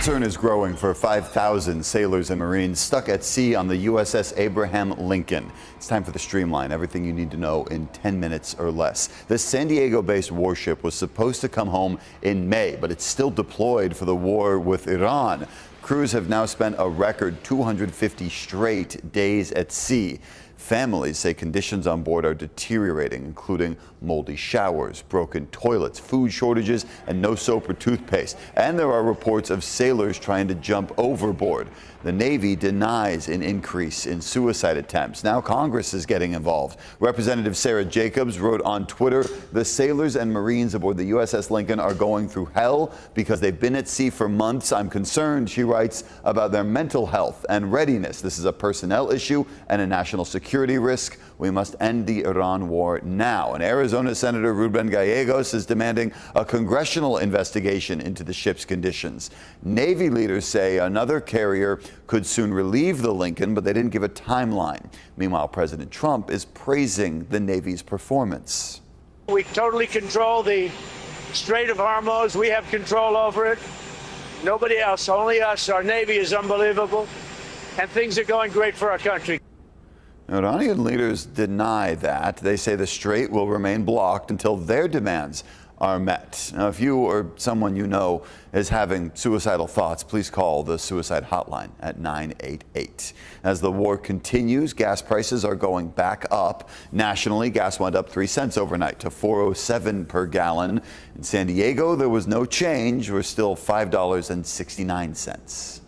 Concern is growing for 5,000 sailors and Marines stuck at sea on the USS Abraham Lincoln. It's time for the Streamline, everything you need to know in 10 minutes or less. This San Diego-based warship was supposed to come home in May, but it's still deployed for the war with Iran. Crews have now spent a record 250 straight days at sea. Families say conditions on board are deteriorating, including moldy showers, broken toilets, food shortages, and no soap or toothpaste. And there are reports of sailors trying to jump overboard. The Navy denies an increase in suicide attempts. Now Congress is getting involved. Representative Sarah Jacobs wrote on Twitter, "The sailors and Marines aboard the USS Lincoln are going through hell because they've been at sea for months. I'm concerned," she writes, "about their mental health and readiness. This is a personnel issue and a national security risk. We must end the Iran war now." And Arizona Senator Ruben Gallegos is demanding a congressional investigation into the ship's conditions. Navy leaders say another carrier could soon relieve the Lincoln, but they didn't give a timeline. Meanwhile, President Trump is praising the Navy's performance. We totally control the Strait of Hormuz. We have control over it. Nobody else, only us. Our Navy is unbelievable, and things are going great for our country. Iranian leaders deny that. They say the strait will remain blocked until their demands are met. Now, if you or someone you know is having suicidal thoughts, please call the suicide hotline at 988. As the war continues, gas prices are going back up. Nationally, gas went up 3 cents overnight to $4.07 per gallon. In San Diego, there was no change. We're still $5.69.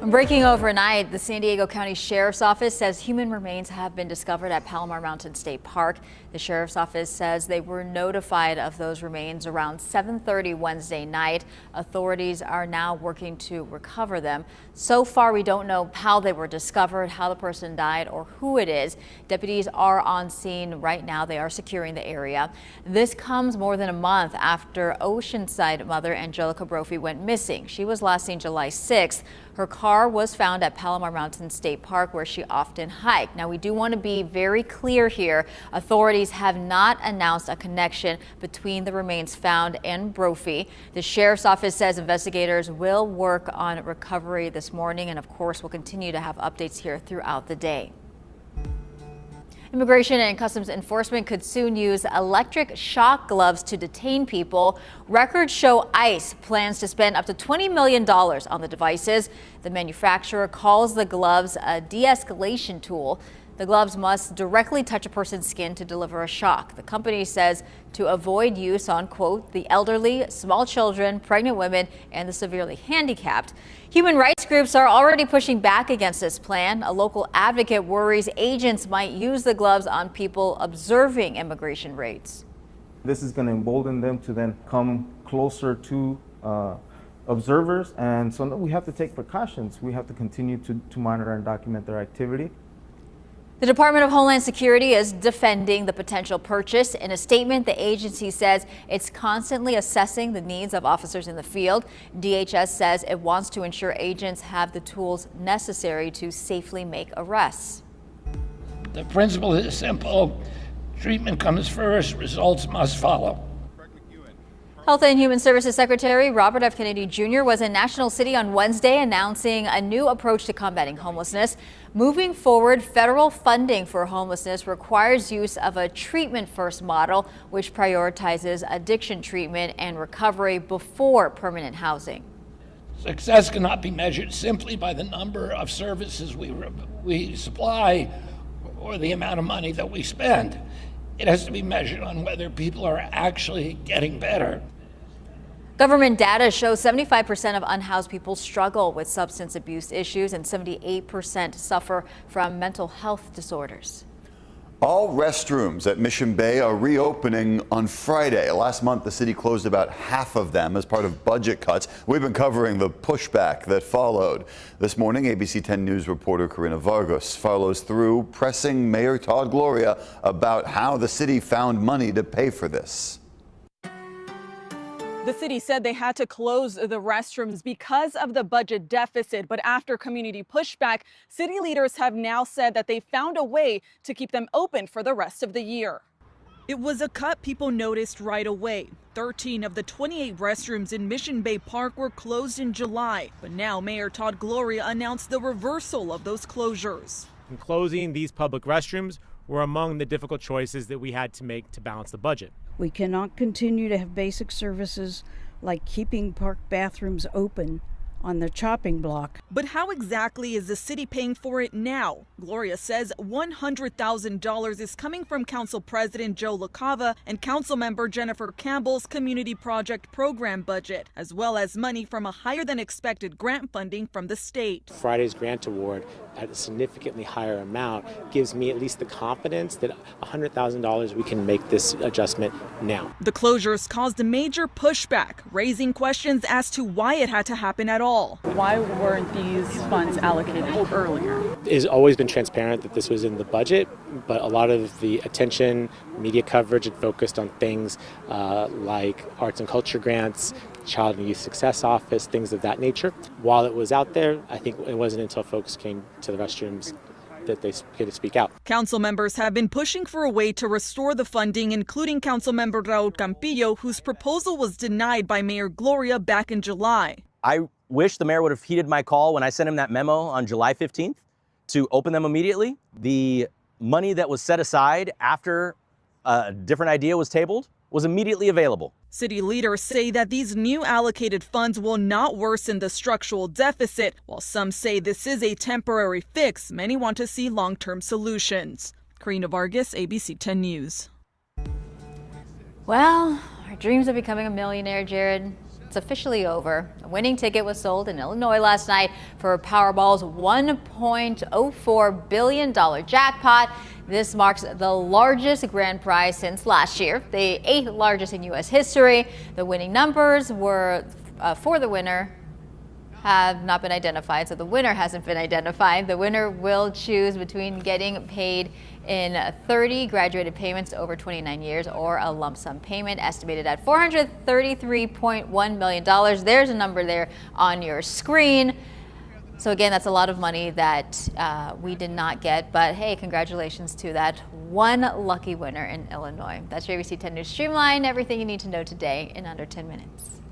Breaking overnight, the San Diego County Sheriff's Office says human remains have been discovered at Palomar Mountain State Park. The Sheriff's Office says they were notified of those remains around 7:30 Wednesday night. Authorities are now working to recover them. So far, we don't know how they were discovered, how the person died, or who it is. Deputies are on scene right now. They are securing the area. This comes more than a month after Oceanside mother Angelica Brophy went missing. She was last seen July 6th. Her car was found at Palomar Mountain State Park, where she often hiked. Now, we do want to be very clear here. Authorities have not announced a connection between the remains found and Brophy. The Sheriff's Office says investigators will work on recovery this morning, and of course, we'll continue to have updates here throughout the day. Immigration and Customs Enforcement could soon use electric shock gloves to detain people. Records show ICE plans to spend up to $20 million on the devices. The manufacturer calls the gloves a de-escalation tool. The gloves must directly touch a person's skin to deliver a shock. The company says to avoid use on, quote, the elderly, small children, pregnant women, and the severely handicapped. Human rights groups are already pushing back against this plan. A local advocate worries agents might use the gloves on people observing immigration raids. This is going to embolden them to then come closer to observers, and so we have to take precautions. We have to continue to monitor and document their activity. The Department of Homeland Security is defending the potential purchase. In a statement, the agency says it's constantly assessing the needs of officers in the field. DHS says it wants to ensure agents have the tools necessary to safely make arrests. The principle is simple. Treatment comes first, results must follow. Health and Human Services Secretary Robert F. Kennedy Jr. was in National City on Wednesday announcing a new approach to combating homelessness. Moving forward, federal funding for homelessness requires use of a treatment-first model, which prioritizes addiction treatment and recovery before permanent housing. Success cannot be measured simply by the number of services we supply or the amount of money that we spend. It has to be measured on whether people are actually getting better. Government data shows 75% of unhoused people struggle with substance abuse issues and 78% suffer from mental health disorders. All restrooms at Mission Bay are reopening on Friday. Last month, the city closed about half of them as part of budget cuts. We've been covering the pushback that followed. This morning, ABC 10 News reporter Karina Vargas follows through, pressing Mayor Todd Gloria about how the city found money to pay for this. The city said they had to close the restrooms because of the budget deficit, but after community pushback, city leaders have now said that they found a way to keep them open for the rest of the year. It was a cut people noticed right away. 13 of the 28 restrooms in Mission Bay Park were closed in July, but now Mayor Todd Gloria announced the reversal of those closures. And closing these public restrooms were among the difficult choices that we had to make to balance the budget. We cannot continue to have basic services like keeping park bathrooms open on the chopping block. But how exactly is the city paying for it now? Gloria says $100,000 is coming from Council President Joe LaCava and Councilmember Jennifer Campbell's Community Project Program budget, as well as money from a higher than expected grant funding from the state. Friday's grant award at a significantly higher amount gives me at least the confidence that $100,000 we can make this adjustment now. The closures caused a major pushback, raising questions as to why it had to happen at all. Why weren't these funds allocated earlier? It has always been transparent that this was in the budget, but a lot of the attention, media coverage had focused on things like arts and culture grants, Child and Youth Success Office, things of that nature. While it was out there, I think it wasn't until folks came to the restrooms that they get to speak out. Council members have been pushing for a way to restore the funding, including Councilmember Raul Campillo, whose proposal was denied by Mayor Gloria back in July. I wish the mayor would have heeded my call when I sent him that memo on July 15th to open them immediately. The money that was set aside after a different idea was tabled was immediately available. City leaders say that these new allocated funds will not worsen the structural deficit. While some say this is a temporary fix, many want to see long-term solutions. Karina Vargas, ABC 10 News. Well, our dreams of becoming a millionaire, Jared, it's officially over. A winning ticket was sold in Illinois last night for Powerball's $1.04 billion jackpot. This marks the largest grand prize since last year, the 8th largest in U.S. history. The winning numbers were for the winner have not been identified, so the winner hasn't been identified. The winner will choose between getting paid in 30 graduated payments over 29 years or a lump sum payment estimated at $433.1 million. There's a number there on your screen. So again, that's a lot of money that we did not get, but hey, congratulations to that one lucky winner in Illinois. That's your ABC 10 News Streamline, everything you need to know today in under 10 minutes.